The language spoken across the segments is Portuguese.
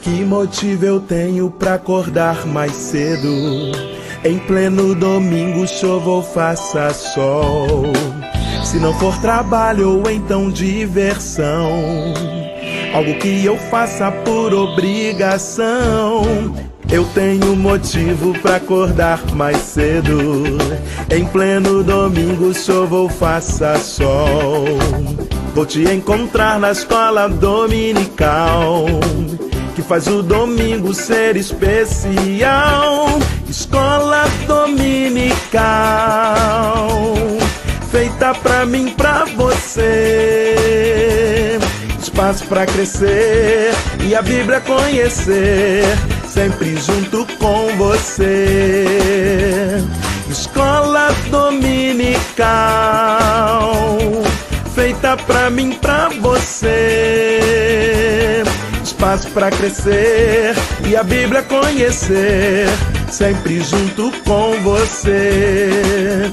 Que motivo eu tenho pra acordar mais cedo? Em pleno domingo, chova ou faça sol. Se não for trabalho ou então diversão, algo que eu faça por obrigação. Eu tenho motivo pra acordar mais cedo. Em pleno domingo, chova ou faça sol. Vou te encontrar na escola dominical, que faz o domingo ser especial. Escola dominical, feita pra mim, pra você. Espaço pra crescer e a Bíblia conhecer, sempre junto com você. Escola dominical, feita pra mim, pra você. Espaço pra crescer e a Bíblia conhecer, sempre junto com você.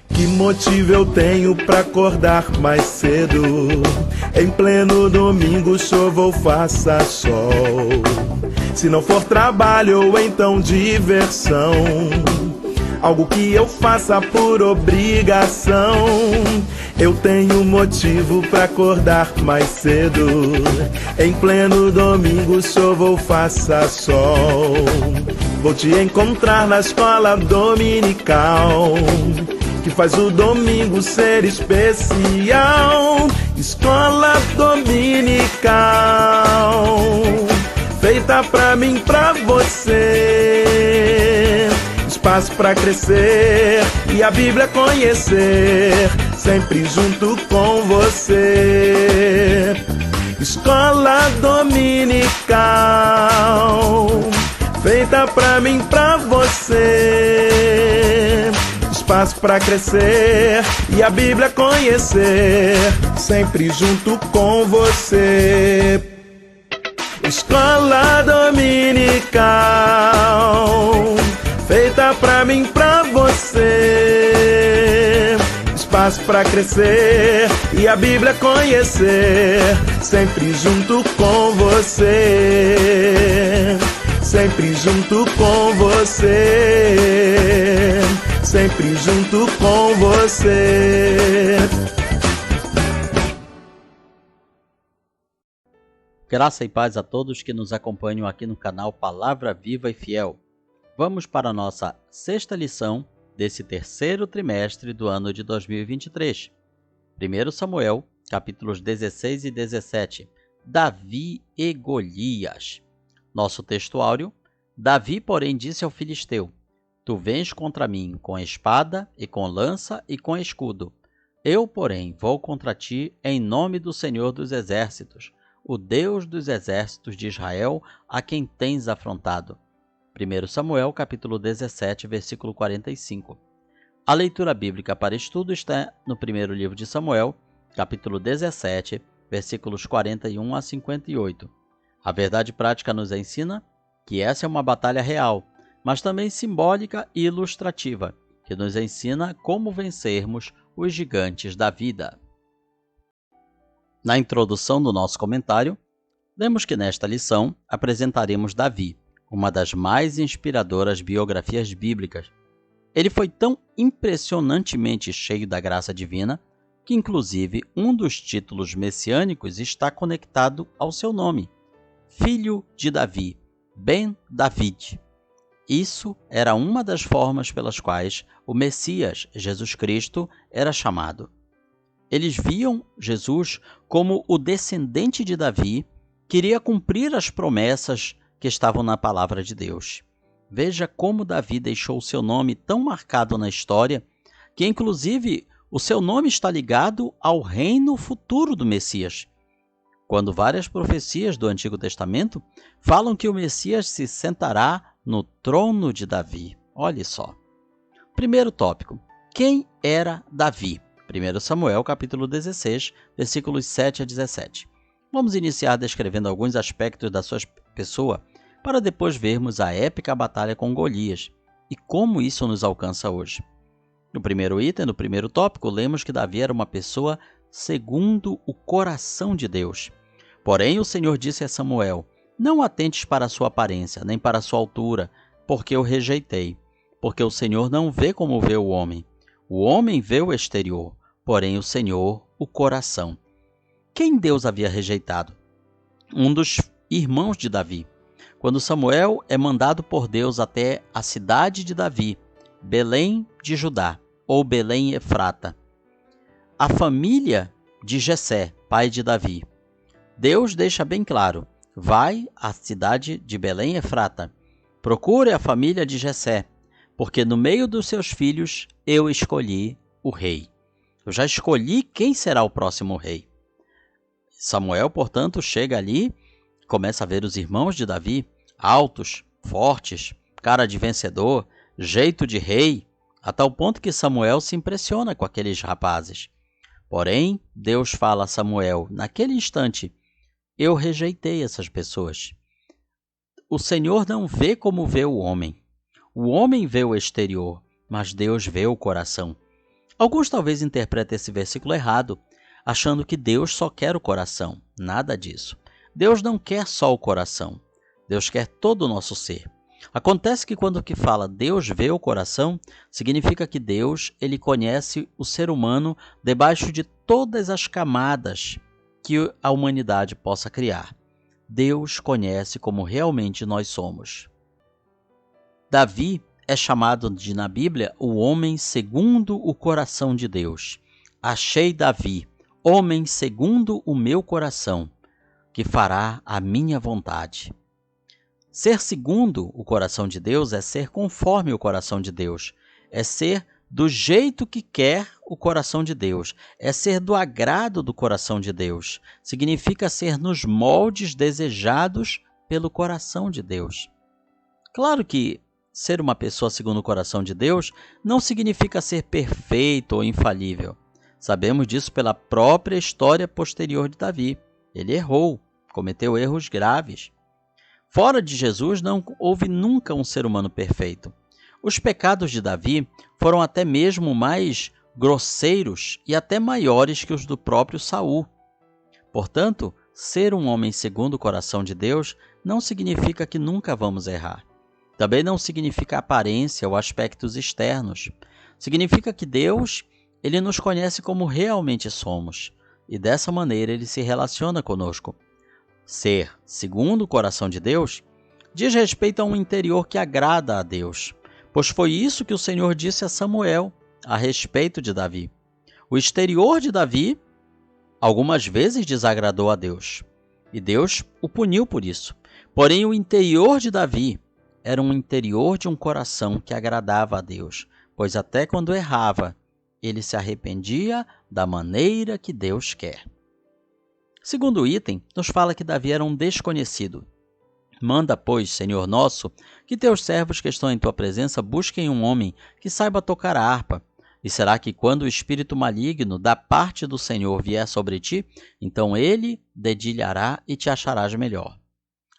Que motivo eu tenho pra acordar mais cedo? Em pleno domingo, chova ou faça sol. Se não for trabalho ou então diversão, algo que eu faça por obrigação. Eu tenho motivo pra acordar mais cedo. Em pleno domingo, chova ou faça sol. Vou te encontrar na escola dominical, que faz o domingo ser especial. Escola dominical, feita pra mim, pra você. Espaço pra crescer e a Bíblia conhecer, sempre junto com você. Escola dominical, feita pra mim, pra você. Espaço pra crescer e a Bíblia conhecer, sempre junto com você. Escola dominical, feita pra mim, pra você. Espaço pra crescer e a Bíblia conhecer, sempre junto com você. Sempre junto com você. Sempre junto com você. Graça e paz a todos que nos acompanham aqui no canal Palavra Viva e Fiel. Vamos para a nossa sexta lição desse terceiro trimestre do ano de 2023. 1 Samuel, capítulos 16 e 17. Davi e Golias. Nosso texto áureo: Davi, porém, disse ao filisteu: Tu vens contra mim com espada e com lança e com escudo. Eu, porém, vou contra ti em nome do Senhor dos Exércitos, o Deus dos Exércitos de Israel, a quem tens afrontado. 1 Samuel, capítulo 17, versículo 45. A leitura bíblica para estudo está no primeiro livro de Samuel, capítulo 17, versículos 41 a 58. A verdade prática nos ensina que essa é uma batalha real, mas também simbólica e ilustrativa, que nos ensina como vencermos os gigantes da vida. Na introdução do nosso comentário, lemos que nesta lição apresentaremos Davi, uma das mais inspiradoras biografias bíblicas. Ele foi tão impressionantemente cheio da graça divina que, inclusive, um dos títulos messiânicos está conectado ao seu nome: Filho de Davi, Ben David. Isso era uma das formas pelas quais o Messias, Jesus Cristo, era chamado. Eles viam Jesus como o descendente de Davi, que iria cumprir as promessas que estavam na palavra de Deus. Veja como Davi deixou seu nome tão marcado na história, que inclusive o seu nome está ligado ao reino futuro do Messias. Quando várias profecias do Antigo Testamento falam que o Messias se sentará no trono de Davi. Olhe só. Primeiro tópico: quem era Davi? 1 Samuel, capítulo 16, versículos 7 a 17. Vamos iniciar descrevendo alguns aspectos da sua pessoa, para depois vermos a épica batalha com Golias e como isso nos alcança hoje. No primeiro item, no primeiro tópico, lemos que Davi era uma pessoa segundo o coração de Deus. Porém, o Senhor disse a Samuel: Não atentes para a sua aparência, nem para a sua altura, porque eu rejeitei. Porque o Senhor não vê como vê o homem. O homem vê o exterior, porém o Senhor, o coração. Quem Deus havia rejeitado? Um dos irmãos de Davi. Quando Samuel é mandado por Deus até a cidade de Davi, Belém de Judá, ou Belém Efrata, a família de Jessé, pai de Davi. Deus deixa bem claro: vai à cidade de Belém Efrata, procure a família de Jessé, porque no meio dos seus filhos eu escolhi o rei. Eu já escolhi quem será o próximo rei. Samuel, portanto, chega ali, começa a ver os irmãos de Davi, altos, fortes, cara de vencedor, jeito de rei, a tal ponto que Samuel se impressiona com aqueles rapazes. Porém, Deus fala a Samuel, naquele instante: eu rejeitei essas pessoas. O Senhor não vê como vê o homem. O homem vê o exterior, mas Deus vê o coração. Alguns talvez interpretem esse versículo errado, achando que Deus só quer o coração. Nada disso. Deus não quer só o coração. Deus quer todo o nosso ser. Acontece que quando que fala Deus vê o coração, significa que Deus, ele conhece o ser humano debaixo de todas as camadas que a humanidade possa criar. Deus conhece como realmente nós somos. Davi é chamado na Bíblia o homem segundo o coração de Deus. Achei Davi, homem segundo o meu coração, que fará a minha vontade. Ser segundo o coração de Deus é ser conforme o coração de Deus, é ser do jeito que quer o coração de Deus, é ser do agrado do coração de Deus, significa ser nos moldes desejados pelo coração de Deus. Claro que ser uma pessoa segundo o coração de Deus não significa ser perfeito ou infalível. Sabemos disso pela própria história posterior de Davi. Ele errou, cometeu erros graves. Fora de Jesus não houve nunca um ser humano perfeito. Os pecados de Davi foram até mesmo mais grosseiros e até maiores que os do próprio Saul. Portanto, ser um homem segundo o coração de Deus não significa que nunca vamos errar. Também não significa aparência ou aspectos externos. Significa que Deus, ele nos conhece como realmente somos, e dessa maneira ele se relaciona conosco. Ser segundo o coração de Deus diz respeito a um interior que agrada a Deus, pois foi isso que o Senhor disse a Samuel a respeito de Davi. O exterior de Davi algumas vezes desagradou a Deus, e Deus o puniu por isso. Porém, o interior de Davi era um interior de um coração que agradava a Deus, pois até quando errava, ele se arrependia da maneira que Deus quer. Segundo item, nos fala que Davi era um desconhecido. Manda, pois, Senhor nosso, que teus servos que estão em tua presença busquem um homem que saiba tocar a harpa. E será que quando o espírito maligno da parte do Senhor vier sobre ti, então ele dedilhará e te acharás melhor.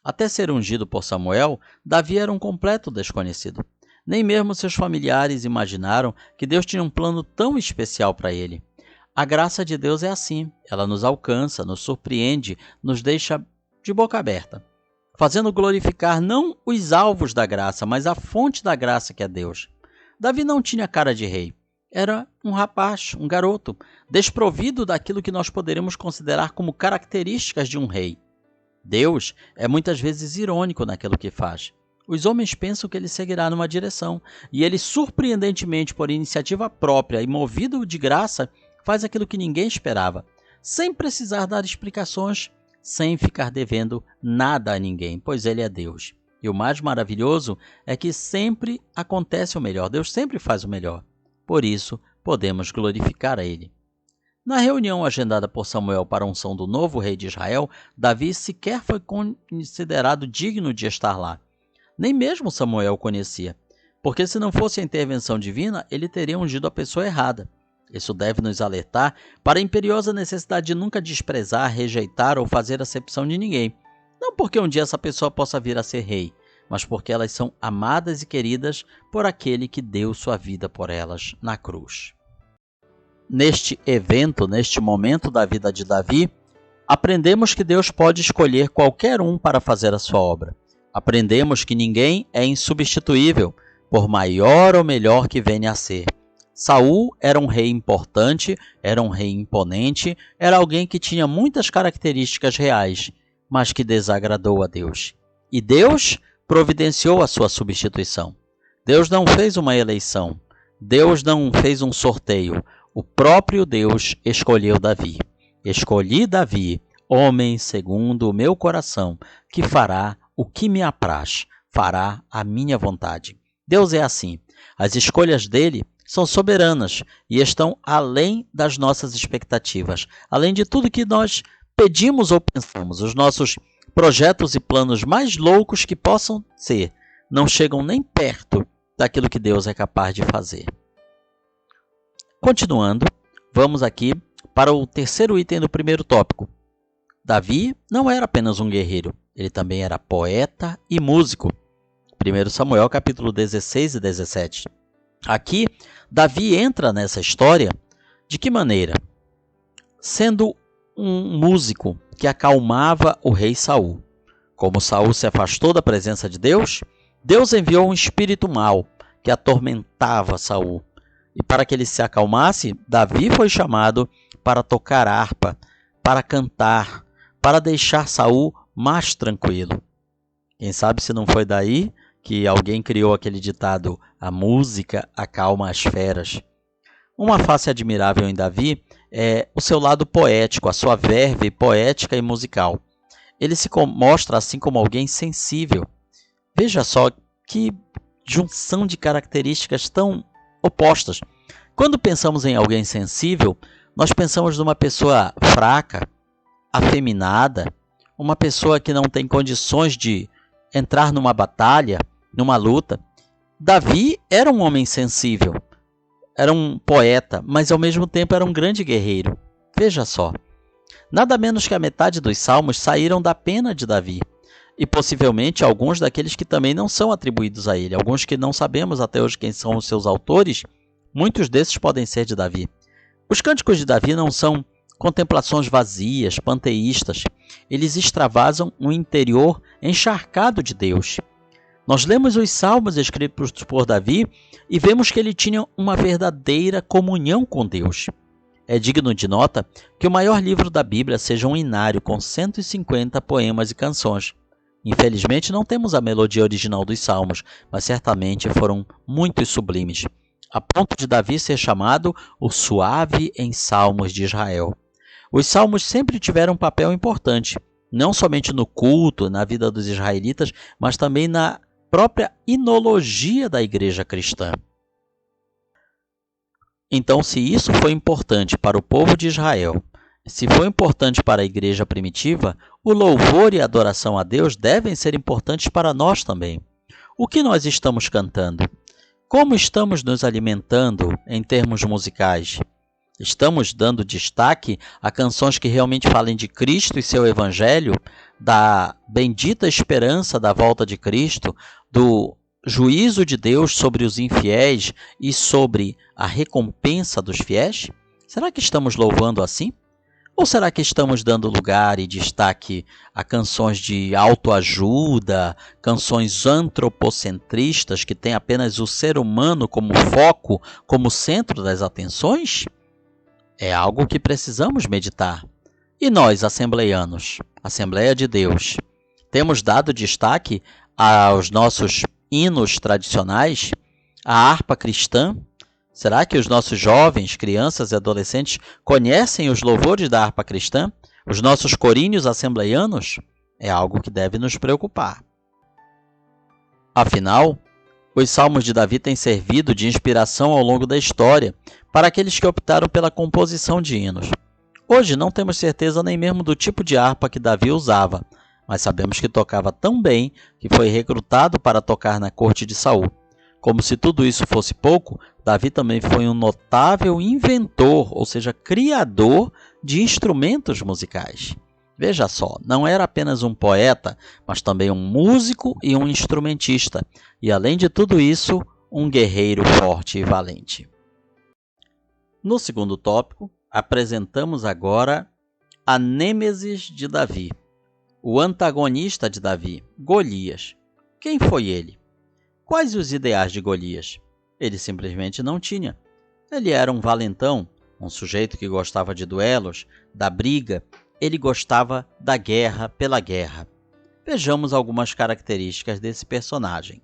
Até ser ungido por Samuel, Davi era um completo desconhecido. Nem mesmo seus familiares imaginaram que Deus tinha um plano tão especial para ele. A graça de Deus é assim, ela nos alcança, nos surpreende, nos deixa de boca aberta, fazendo glorificar não os alvos da graça, mas a fonte da graça que é Deus. Davi não tinha cara de rei, era um rapaz, um garoto, desprovido daquilo que nós poderíamos considerar como características de um rei. Deus é muitas vezes irônico naquilo que faz. Os homens pensam que ele seguirá numa direção, e ele, surpreendentemente, por iniciativa própria e movido de graça, faz aquilo que ninguém esperava, sem precisar dar explicações, sem ficar devendo nada a ninguém, pois ele é Deus. E o mais maravilhoso é que sempre acontece o melhor, Deus sempre faz o melhor. Por isso, podemos glorificar a ele. Na reunião agendada por Samuel para a unção do novo rei de Israel, Davi sequer foi considerado digno de estar lá. Nem mesmo Samuel o conhecia, porque se não fosse a intervenção divina, ele teria ungido a pessoa errada. Isso deve nos alertar para a imperiosa necessidade de nunca desprezar, rejeitar ou fazer acepção de ninguém. Não porque um dia essa pessoa possa vir a ser rei, mas porque elas são amadas e queridas por aquele que deu sua vida por elas na cruz. Neste evento, neste momento da vida de Davi, aprendemos que Deus pode escolher qualquer um para fazer a sua obra. Aprendemos que ninguém é insubstituível, por maior ou melhor que venha a ser. Saul era um rei importante, era um rei imponente, era alguém que tinha muitas características reais, mas que desagradou a Deus. E Deus providenciou a sua substituição. Deus não fez uma eleição, Deus não fez um sorteio, o próprio Deus escolheu Davi. Escolhi Davi, homem segundo o meu coração, que fará o que me apraz, fará a minha vontade. Deus é assim. As escolhas dele são soberanas e estão além das nossas expectativas, além de tudo que nós pedimos ou pensamos. Os nossos projetos e planos mais loucos que possam ser, não chegam nem perto daquilo que Deus é capaz de fazer. Continuando, vamos aqui para o terceiro item do primeiro tópico. Davi não era apenas um guerreiro, ele também era poeta e músico. 1 Samuel capítulo 16 e 17. Aqui, Davi entra nessa história de que maneira? Sendo um músico que acalmava o rei Saul. Como Saul se afastou da presença de Deus, Deus enviou um espírito mau que atormentava Saul. E para que ele se acalmasse, Davi foi chamado para tocar harpa, para cantar, para deixar Saul mais tranquilo. Quem sabe se não foi daí que alguém criou aquele ditado: a música acalma as feras. Uma face admirável em Davi é o seu lado poético, a sua verve poética e musical. Ele se mostra assim como alguém sensível. Veja só que junção de características tão opostas. Quando pensamos em alguém sensível, nós pensamos numa pessoa fraca, afeminada, uma pessoa que não tem condições de entrar numa batalha, numa luta. Davi era um homem sensível, era um poeta, mas ao mesmo tempo era um grande guerreiro. Veja só, nada menos que a metade dos salmos saíram da pena de Davi, e possivelmente alguns daqueles que também não são atribuídos a ele, alguns que não sabemos até hoje quem são os seus autores, muitos desses podem ser de Davi. Os cânticos de Davi não são contemplações vazias, panteístas, eles extravasam um interior encharcado de Deus. Nós lemos os salmos escritos por Davi e vemos que ele tinha uma verdadeira comunhão com Deus. É digno de nota que o maior livro da Bíblia seja um inário com 150 poemas e canções. Infelizmente não temos a melodia original dos salmos, mas certamente foram muito sublimes, a ponto de Davi ser chamado o suave em salmos de Israel. Os salmos sempre tiveram um papel importante, não somente no culto, na vida dos israelitas, mas também na própria inologia da igreja cristã. Então, se isso foi importante para o povo de Israel, se foi importante para a igreja primitiva, o louvor e a adoração a Deus devem ser importantes para nós também. O que nós estamos cantando? Como estamos nos alimentando em termos musicais? Estamos dando destaque a canções que realmente falem de Cristo e seu Evangelho, da bendita esperança da volta de Cristo, do juízo de Deus sobre os infiéis e sobre a recompensa dos fiéis? Será que estamos louvando assim? Ou será que estamos dando lugar e destaque a canções de autoajuda, canções antropocentristas que têm apenas o ser humano como foco, como centro das atenções? É algo que precisamos meditar. E nós, assembleianos, Assembleia de Deus, temos dado destaque aos nossos hinos tradicionais, à harpa cristã? Será que os nossos jovens, crianças e adolescentes conhecem os louvores da harpa cristã? Os nossos coríneos assembleianos? É algo que deve nos preocupar. Afinal, os salmos de Davi têm servido de inspiração ao longo da história para aqueles que optaram pela composição de hinos. Hoje não temos certeza nem mesmo do tipo de harpa que Davi usava, mas sabemos que tocava tão bem que foi recrutado para tocar na corte de Saul. Como se tudo isso fosse pouco, Davi também foi um notável inventor, ou seja, criador de instrumentos musicais. Veja só, não era apenas um poeta, mas também um músico e um instrumentista, e além de tudo isso, um guerreiro forte e valente. No segundo tópico, apresentamos agora a nêmesis de Davi, o antagonista de Davi, Golias. Quem foi ele? Quais os ideais de Golias? Ele simplesmente não tinha. Ele era um valentão, um sujeito que gostava de duelos, da briga. Ele gostava da guerra pela guerra. Vejamos algumas características desse personagem.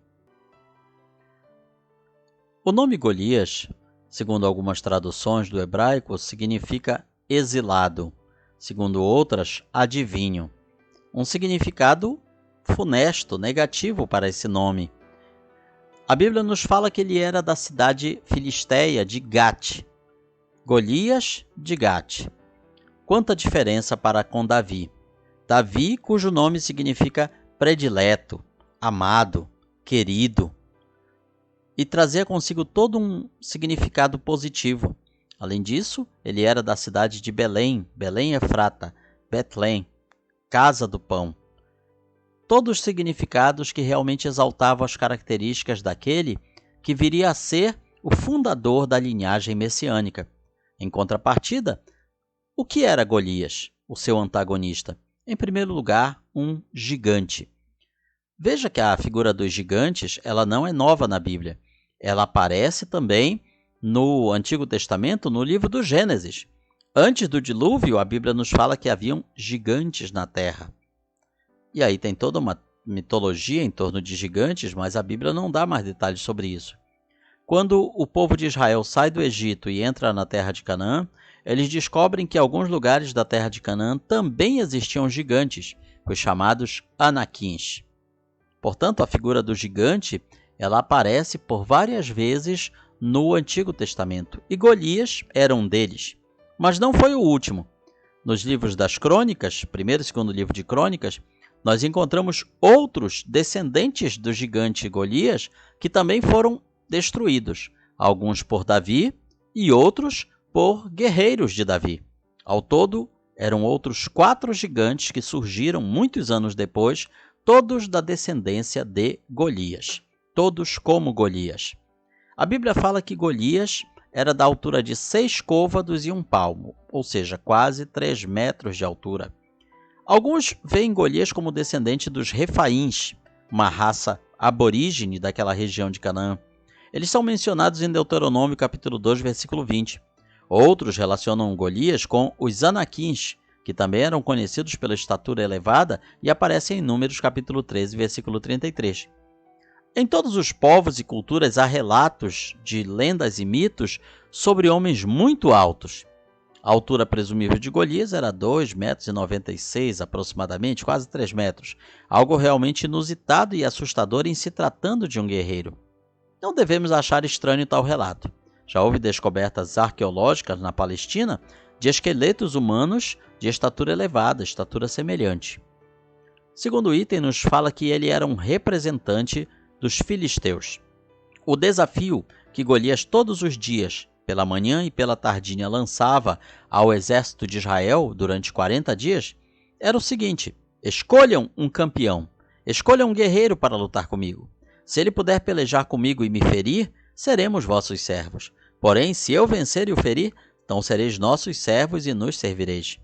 O nome Golias, segundo algumas traduções do hebraico, significa exilado, segundo outras, adivinho. Um significado funesto, negativo para esse nome. A Bíblia nos fala que ele era da cidade filisteia de Gate. Golias de Gate. Quanta diferença para com Davi. Davi, cujo nome significa predileto, amado, querido. E trazia consigo todo um significado positivo. Além disso, ele era da cidade de Belém, Belém Efrata, Betlém, casa do pão. Todos significados que realmente exaltavam as características daquele que viria a ser o fundador da linhagem messiânica. Em contrapartida, o que era Golias, o seu antagonista? Em primeiro lugar, um gigante. Veja que a figura dos gigantes ela não é nova na Bíblia. Ela aparece também no Antigo Testamento, no livro do Gênesis. Antes do dilúvio, a Bíblia nos fala que haviam gigantes na terra. E aí tem toda uma mitologia em torno de gigantes, mas a Bíblia não dá mais detalhes sobre isso. Quando o povo de Israel sai do Egito e entra na terra de Canaã, eles descobrem que em alguns lugares da terra de Canaã também existiam gigantes, os chamados Anaquins. Portanto, a figura do gigante ela aparece por várias vezes no Antigo Testamento, e Golias era um deles. Mas não foi o último. Nos livros das Crônicas, primeiro e segundo livro de Crônicas, nós encontramos outros descendentes do gigante Golias que também foram destruídos, alguns por Davi e outros por guerreiros de Davi. Ao todo, eram outros 4 gigantes que surgiram muitos anos depois, todos da descendência de Golias, todos como Golias. A Bíblia fala que Golias era da altura de 6 côvados e 1 palmo, ou seja, quase 3 metros de altura. Alguns veem Golias como descendente dos Refaíns, uma raça aborígene daquela região de Canaã. Eles são mencionados em Deuteronômio capítulo 2, versículo 20. Outros relacionam Golias com os Anaquins, que também eram conhecidos pela estatura elevada e aparecem em Números capítulo 13, versículo 33. Em todos os povos e culturas há relatos de lendas e mitos sobre homens muito altos. A altura presumível de Golias era 2,96 metros aproximadamente, quase 3 metros, algo realmente inusitado e assustador em se tratando de um guerreiro. Não devemos achar estranho tal relato. Já houve descobertas arqueológicas na Palestina de esqueletos humanos de estatura elevada, estatura semelhante. Segundo item, nos fala que ele era um representante dos filisteus. O desafio que Golias todos os dias, pela manhã e pela tardinha, lançava ao exército de Israel durante 40 dias, era o seguinte: escolham um campeão, escolham um guerreiro para lutar comigo. Se ele puder pelejar comigo e me ferir, seremos vossos servos. Porém, se eu vencer e o ferir, então sereis nossos servos e nos servireis.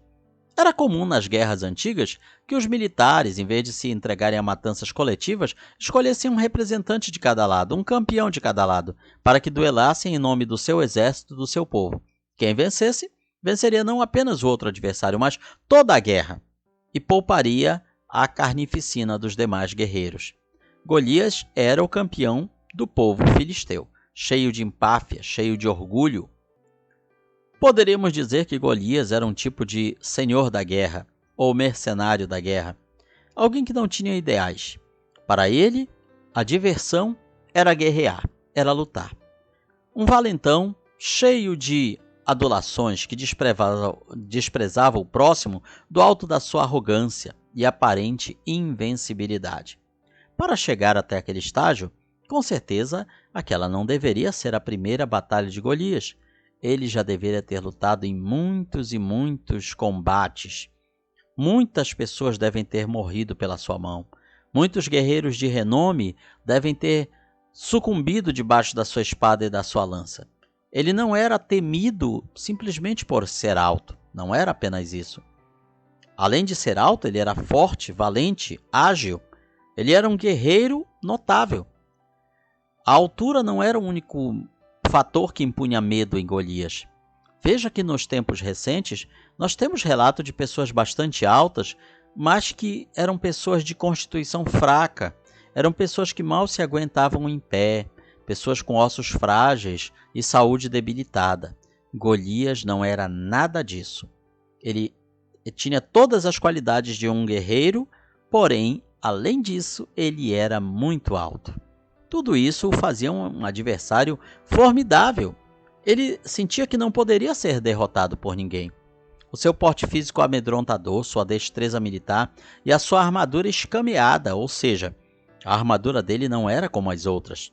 Era comum nas guerras antigas que os militares, em vez de se entregarem a matanças coletivas, escolhessem um representante de cada lado, um campeão de cada lado, para que duelassem em nome do seu exército e do seu povo. Quem vencesse, venceria não apenas o outro adversário, mas toda a guerra, e pouparia a carnificina dos demais guerreiros. Golias era o campeão do povo filisteu, cheio de empáfia, cheio de orgulho. Poderíamos dizer que Golias era um tipo de senhor da guerra, ou mercenário da guerra, alguém que não tinha ideais. Para ele, a diversão era guerrear, era lutar. Um valentão cheio de adulações que desprezava o próximo do alto da sua arrogância e aparente invencibilidade. Para chegar até aquele estágio, com certeza, aquela não deveria ser a primeira batalha de Golias. Ele já deveria ter lutado em muitos e muitos combates. Muitas pessoas devem ter morrido pela sua mão. Muitos guerreiros de renome devem ter sucumbido debaixo da sua espada e da sua lança. Ele não era temido simplesmente por ser alto. Não era apenas isso. Além de ser alto, ele era forte, valente, ágil. Ele era um guerreiro notável. A altura não era o único fator que impunha medo em Golias. Veja que nos tempos recentes, nós temos relato de pessoas bastante altas, mas que eram pessoas de constituição fraca, eram pessoas que mal se aguentavam em pé, pessoas com ossos frágeis e saúde debilitada. Golias não era nada disso. Ele tinha todas as qualidades de um guerreiro, porém, além disso, ele era muito alto. Tudo isso o fazia um adversário formidável. Ele sentia que não poderia ser derrotado por ninguém. O seu porte físico amedrontador, sua destreza militar e a sua armadura escameada, ou seja, a armadura dele não era como as outras.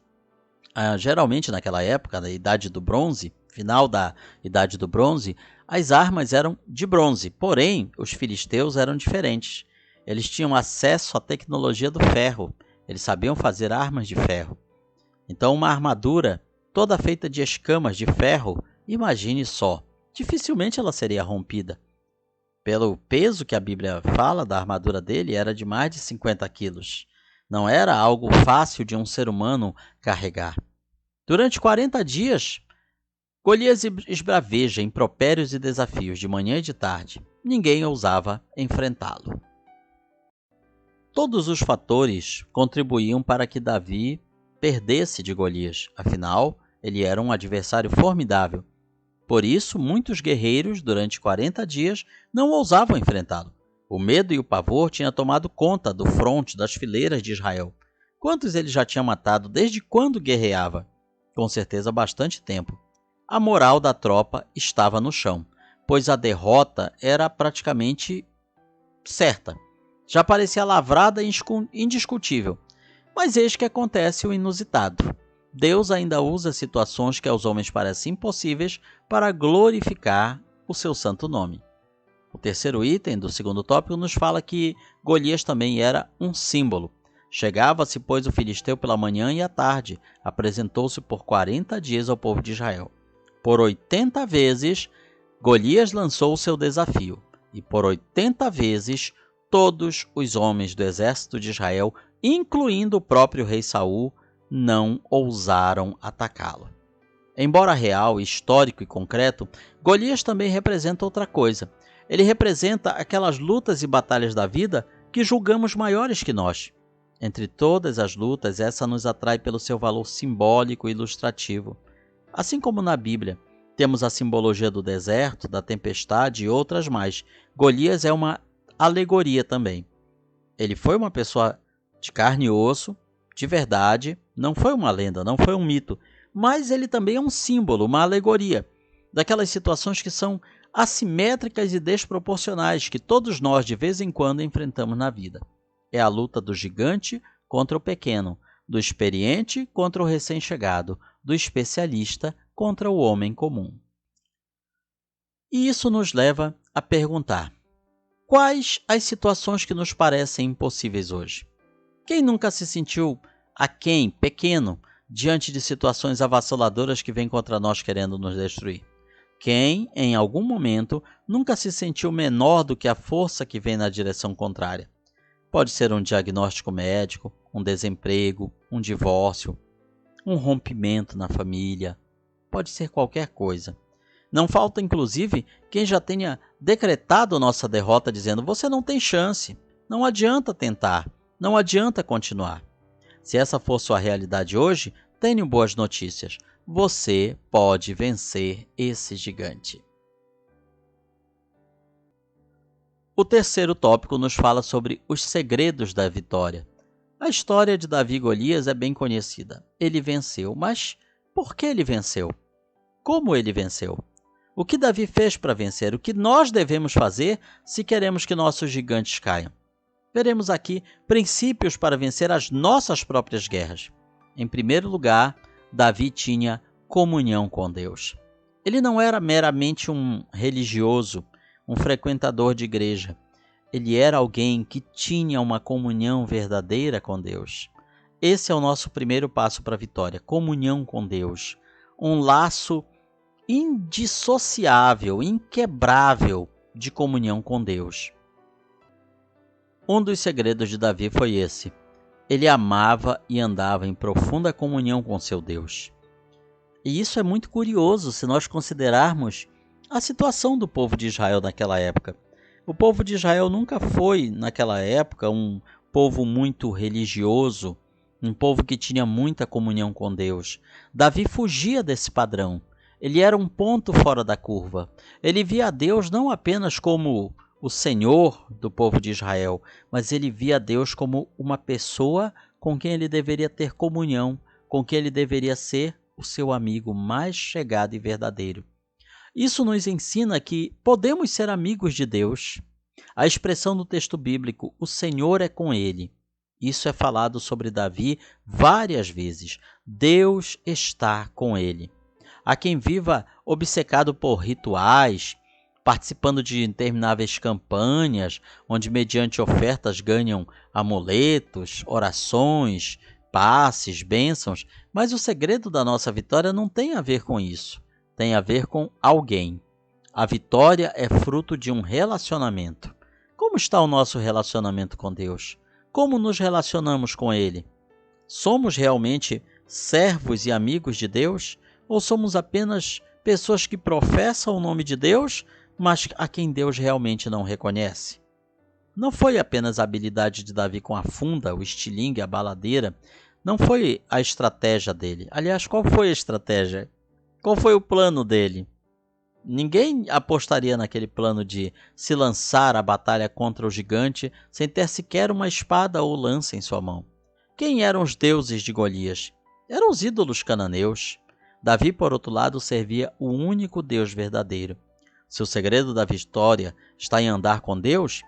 Geralmente naquela época, na Idade do Bronze, final da Idade do Bronze, as armas eram de bronze, porém os filisteus eram diferentes. Eles tinham acesso à tecnologia do ferro, eles sabiam fazer armas de ferro. Então uma armadura toda feita de escamas de ferro, imagine só, dificilmente ela seria rompida. Pelo peso que a Bíblia fala da armadura dele, era de mais de 50 quilos. Não era algo fácil de um ser humano carregar. Durante 40 dias, Golias esbraveja impropérios e desafios de manhã e de tarde. Ninguém ousava enfrentá-lo. Todos os fatores contribuíam para que Davi perdesse de Golias. Afinal, ele era um adversário formidável. Por isso, muitos guerreiros, durante 40 dias, não ousavam enfrentá-lo. O medo e o pavor tinham tomado conta do fronte das fileiras de Israel. Quantos ele já tinha matado desde quando guerreava? Com certeza bastante tempo. A moral da tropa estava no chão, pois a derrota era praticamente certa. Já parecia lavrada e indiscutível. Mas eis que acontece o inusitado. Deus ainda usa situações que aos homens parecem impossíveis para glorificar o seu santo nome. O terceiro item do segundo tópico nos fala que Golias também era um símbolo. Chegava-se, pois, o filisteu pela manhã e à tarde, apresentou-se por 40 dias ao povo de Israel. Por 80 vezes, Golias lançou o seu desafio, e por 80 vezes, todos os homens do exército de Israel, incluindo o próprio rei Saul, não ousaram atacá-lo. Embora real, histórico e concreto, Golias também representa outra coisa. Ele representa aquelas lutas e batalhas da vida que julgamos maiores que nós. Entre todas as lutas, essa nos atrai pelo seu valor simbólico e ilustrativo. Assim como na Bíblia, temos a simbologia do deserto, da tempestade e outras mais. Golias é uma alegoria também. Ele foi uma pessoa de carne e osso, de verdade, não foi uma lenda, não foi um mito, mas ele também é um símbolo, uma alegoria, daquelas situações que são assimétricas e desproporcionais que todos nós de vez em quando enfrentamos na vida. É a luta do gigante contra o pequeno, do experiente contra o recém-chegado, do especialista contra o homem comum. E isso nos leva a perguntar: quais as situações que nos parecem impossíveis hoje? Quem nunca se sentiu aquém, pequeno, diante de situações avassaladoras que vêm contra nós querendo nos destruir? Quem, em algum momento, nunca se sentiu menor do que a força que vem na direção contrária? Pode ser um diagnóstico médico, um desemprego, um divórcio, um rompimento na família. Pode ser qualquer coisa. Não falta, inclusive, quem já tenha decretado nossa derrota dizendo: você não tem chance, não adianta tentar, não adianta continuar. Se essa for sua realidade hoje, tenho boas notícias. Você pode vencer esse gigante. O terceiro tópico nos fala sobre os segredos da vitória. A história de Davi e Golias é bem conhecida. Ele venceu, mas por que ele venceu? Como ele venceu? O que Davi fez para vencer? O que nós devemos fazer se queremos que nossos gigantes caiam? Veremos aqui princípios para vencer as nossas próprias guerras. Em primeiro lugar, Davi tinha comunhão com Deus. Ele não era meramente um religioso, um frequentador de igreja. Ele era alguém que tinha uma comunhão verdadeira com Deus. Esse é o nosso primeiro passo para a vitória: comunhão com Deus. Um laço indissociável, inquebrável de comunhão com Deus. Um dos segredos de Davi foi esse: ele amava e andava em profunda comunhão com seu Deus. E isso é muito curioso se nós considerarmos a situação do povo de Israel naquela época. O povo de Israel nunca foi, naquela época, um povo muito religioso, um povo que tinha muita comunhão com Deus. Davi fugia desse padrão. Ele era um ponto fora da curva. Ele via a Deus não apenas como o Senhor do povo de Israel, mas ele via a Deus como uma pessoa com quem ele deveria ter comunhão, com quem ele deveria ser o seu amigo mais chegado e verdadeiro. Isso nos ensina que podemos ser amigos de Deus. A expressão do texto bíblico, o Senhor é com ele. Isso é falado sobre Davi várias vezes. Deus está com ele. Há quem viva obcecado por rituais, participando de intermináveis campanhas, onde mediante ofertas ganham amuletos, orações, passes, bênçãos, mas o segredo da nossa vitória não tem a ver com isso, tem a ver com alguém. A vitória é fruto de um relacionamento. Como está o nosso relacionamento com Deus? Como nos relacionamos com Ele? Somos realmente servos e amigos de Deus? Ou somos apenas pessoas que professam o nome de Deus, mas a quem Deus realmente não reconhece? Não foi apenas a habilidade de Davi com a funda, o estilingue, a baladeira. Não foi a estratégia dele. Aliás, qual foi a estratégia? Qual foi o plano dele? Ninguém apostaria naquele plano de se lançar à batalha contra o gigante sem ter sequer uma espada ou lança em sua mão. Quem eram os deuses de Golias? Eram os ídolos cananeus. Davi, por outro lado, servia o único Deus verdadeiro. Se o segredo da vitória está em andar com Deus,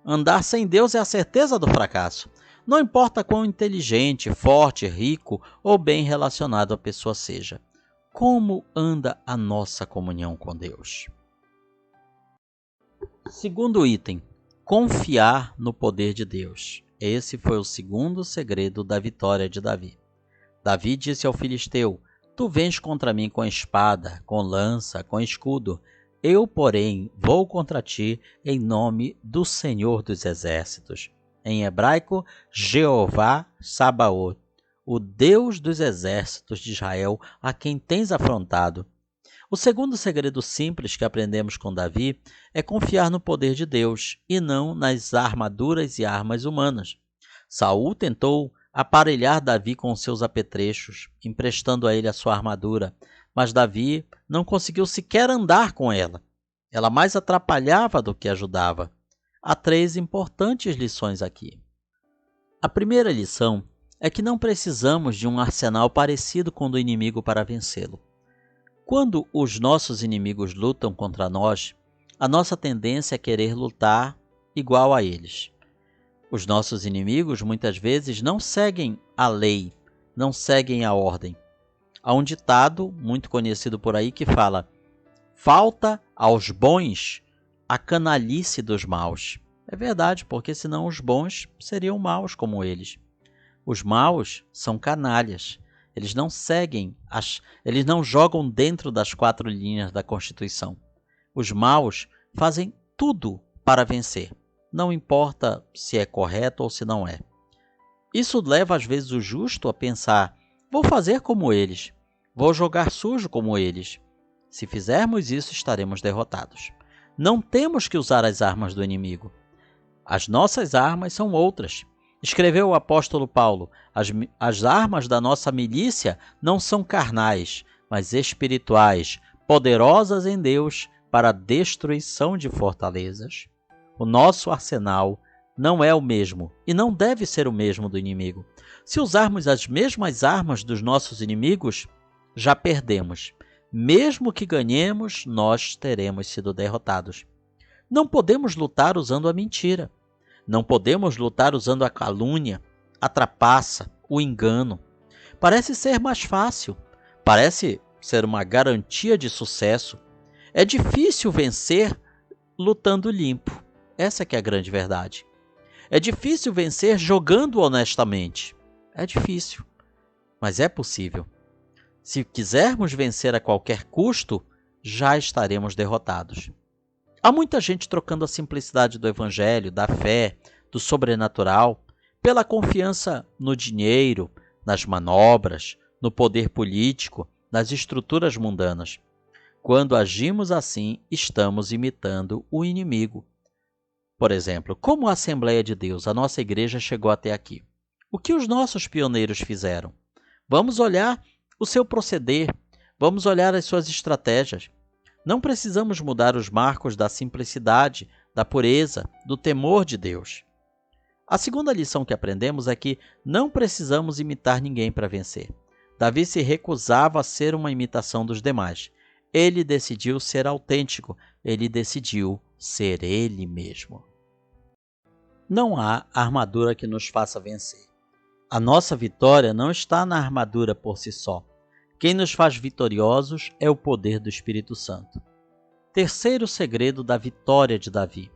andar sem Deus é a certeza do fracasso. Não importa quão inteligente, forte, rico ou bem relacionado a pessoa seja. Como anda a nossa comunhão com Deus? Segundo item, confiar no poder de Deus. Esse foi o segundo segredo da vitória de Davi. Davi disse ao filisteu: Tu vens contra mim com espada, com lança, com escudo. Eu, porém, vou contra ti em nome do Senhor dos Exércitos. Em hebraico, Jeová Sabaoth, o Deus dos exércitos de Israel, a quem tens afrontado. O segundo segredo simples que aprendemos com Davi é confiar no poder de Deus e não nas armaduras e armas humanas. Saul tentou aparelhar Davi com seus apetrechos, emprestando a ele a sua armadura, mas Davi não conseguiu sequer andar com ela. Ela mais atrapalhava do que ajudava. Há 3 importantes lições aqui. A primeira lição é que não precisamos de um arsenal parecido com o do inimigo para vencê-lo. Quando os nossos inimigos lutam contra nós, a nossa tendência é querer lutar igual a eles. Os nossos inimigos muitas vezes não seguem a lei, não seguem a ordem. Há um ditado muito conhecido por aí que fala: falta aos bons a canalice dos maus. É verdade, porque senão os bons seriam maus como eles. Os maus são canalhas. Eles não seguem, eles não jogam dentro das 4 linhas da Constituição. Os maus fazem tudo para vencer. Não importa se é correto ou se não é. Isso leva às vezes o justo a pensar: vou fazer como eles, vou jogar sujo como eles. Se fizermos isso, estaremos derrotados. Não temos que usar as armas do inimigo. As nossas armas são outras. Escreveu o apóstolo Paulo: as armas da nossa milícia não são carnais, mas espirituais, poderosas em Deus para a destruição de fortalezas. O nosso arsenal não é o mesmo e não deve ser o mesmo do inimigo. Se usarmos as mesmas armas dos nossos inimigos, já perdemos. Mesmo que ganhemos, nós teremos sido derrotados. Não podemos lutar usando a mentira. Não podemos lutar usando a calúnia, a trapaça, o engano. Parece ser mais fácil. Parece ser uma garantia de sucesso. É difícil vencer lutando limpo. Essa que é a grande verdade. É difícil vencer jogando honestamente. É difícil, mas é possível. Se quisermos vencer a qualquer custo, já estaremos derrotados. Há muita gente trocando a simplicidade do evangelho, da fé, do sobrenatural, pela confiança no dinheiro, nas manobras, no poder político, nas estruturas mundanas. Quando agimos assim, estamos imitando o inimigo. Por exemplo, como a Assembleia de Deus, a nossa igreja chegou até aqui? O que os nossos pioneiros fizeram? Vamos olhar o seu proceder, vamos olhar as suas estratégias. Não precisamos mudar os marcos da simplicidade, da pureza, do temor de Deus. A segunda lição que aprendemos é que não precisamos imitar ninguém para vencer. Davi se recusava a ser uma imitação dos demais. Ele decidiu ser autêntico, ele decidiu ser ele mesmo. Não há armadura que nos faça vencer. A nossa vitória não está na armadura por si só. Quem nos faz vitoriosos é o poder do Espírito Santo. Terceiro segredo da vitória de Davi.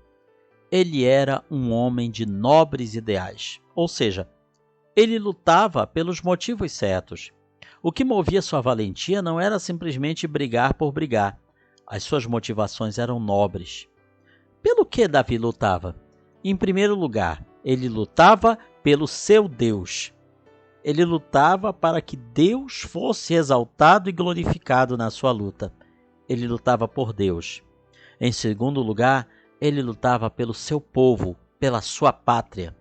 Ele era um homem de nobres ideais, ou seja, ele lutava pelos motivos certos. O que movia sua valentia não era simplesmente brigar por brigar. As suas motivações eram nobres. Pelo que Davi lutava? Em primeiro lugar, ele lutava pelo seu Deus. Ele lutava para que Deus fosse exaltado e glorificado na sua luta. Ele lutava por Deus. Em segundo lugar, ele lutava pelo seu povo, pela sua pátria.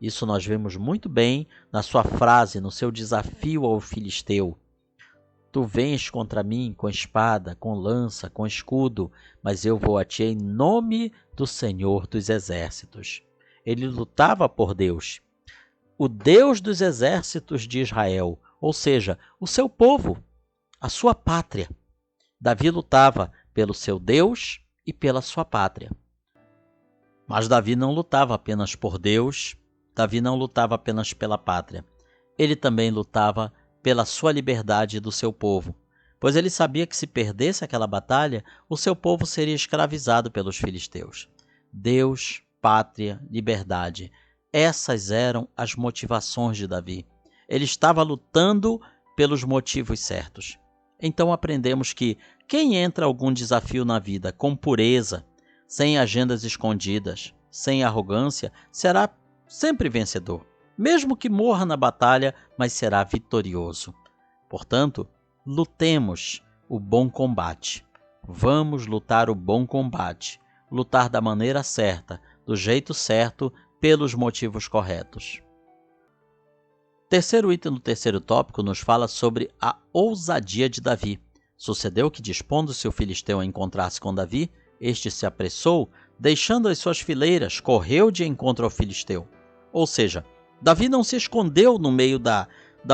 Isso nós vemos muito bem na sua frase, no seu desafio ao filisteu. Tu vens contra mim com espada, com lança, com escudo, mas eu vou a ti em nome do Senhor dos Exércitos. Ele lutava por Deus, o Deus dos exércitos de Israel, ou seja, o seu povo, a sua pátria. Davi lutava pelo seu Deus e pela sua pátria. Mas Davi não lutava apenas por Deus, Davi não lutava apenas pela pátria. Ele também lutava pela sua liberdade e do seu povo, pois ele sabia que se perdesse aquela batalha, o seu povo seria escravizado pelos filisteus. Deus, pátria, liberdade, essas eram as motivações de Davi. Ele estava lutando pelos motivos certos. Então aprendemos que quem entra em algum desafio na vida com pureza, sem agendas escondidas, sem arrogância, será sempre vencedor. Mesmo que morra na batalha, mas será vitorioso. Portanto, lutemos o bom combate. Vamos lutar o bom combate. Lutar da maneira certa, do jeito certo, pelos motivos corretos. Terceiro item do terceiro tópico nos fala sobre a ousadia de Davi. Sucedeu que, dispondo-se o filisteu a encontrar-se com Davi, este se apressou, deixando as suas fileiras, correu de encontro ao filisteu. Ou seja, Davi não se escondeu no meio da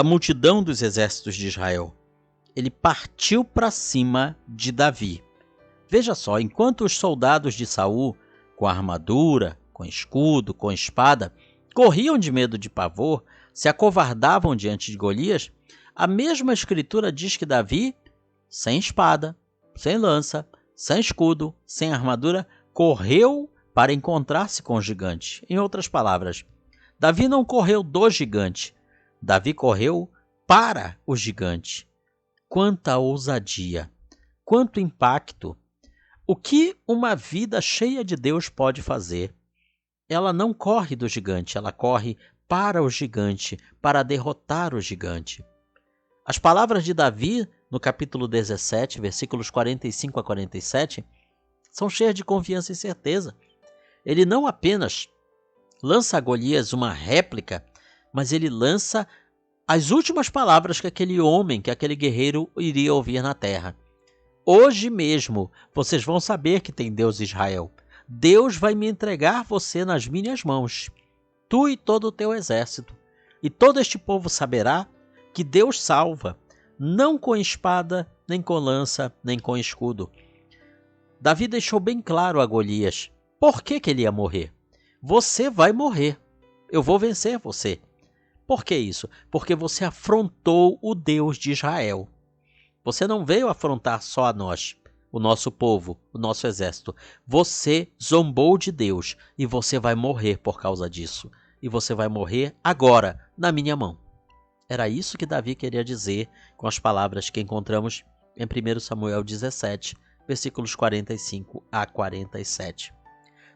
multidão dos exércitos de Israel. Ele partiu para cima de Davi. Veja só, enquanto os soldados de Saul, com armadura, com escudo, com espada, corriam de medo de pavor, se acovardavam diante de Golias, a mesma escritura diz que Davi, sem espada, sem lança, sem escudo, sem armadura, correu para encontrar-se com o gigante. Em outras palavras, Davi não correu do gigante, Davi correu para o gigante. Quanta ousadia, quanto impacto! O que uma vida cheia de Deus pode fazer? Ela não corre do gigante, ela corre para o gigante, para derrotar o gigante. As palavras de Davi, no capítulo 17, versículos 45 a 47, são cheias de confiança e certeza. Ele não apenas lança a Golias uma réplica, mas ele lança as últimas palavras que aquele homem, que aquele guerreiro iria ouvir na terra. Hoje mesmo vocês vão saber que tem Deus Israel. Deus vai me entregar você nas minhas mãos, tu e todo o teu exército. E todo este povo saberá que Deus salva, não com espada, nem com lança, nem com escudo. Davi deixou bem claro a Golias por que ele ia morrer. Você vai morrer. Eu vou vencer você. Por que isso? Porque você afrontou o Deus de Israel. Você não veio afrontar só a nós, o nosso povo, o nosso exército. Você zombou de Deus e você vai morrer por causa disso. E você vai morrer agora, na minha mão. Era isso que Davi queria dizer com as palavras que encontramos em 1 Samuel 17, versículos 45 a 47.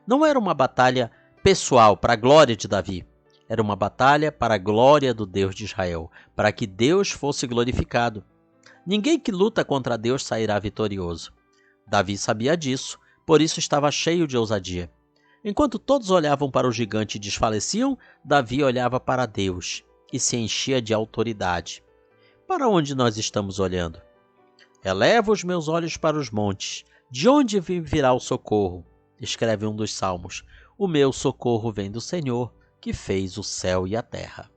Não era uma batalha pessoal, para a glória de Davi. Era uma batalha para a glória do Deus de Israel, para que Deus fosse glorificado. Ninguém que luta contra Deus sairá vitorioso. Davi sabia disso, por isso estava cheio de ousadia. Enquanto todos olhavam para o gigante e desfaleciam, Davi olhava para Deus e se enchia de autoridade. Para onde nós estamos olhando? Eleva os meus olhos para os montes. De onde virá o socorro? Escreve um dos salmos. O meu socorro vem do Senhor, que fez o céu e a terra.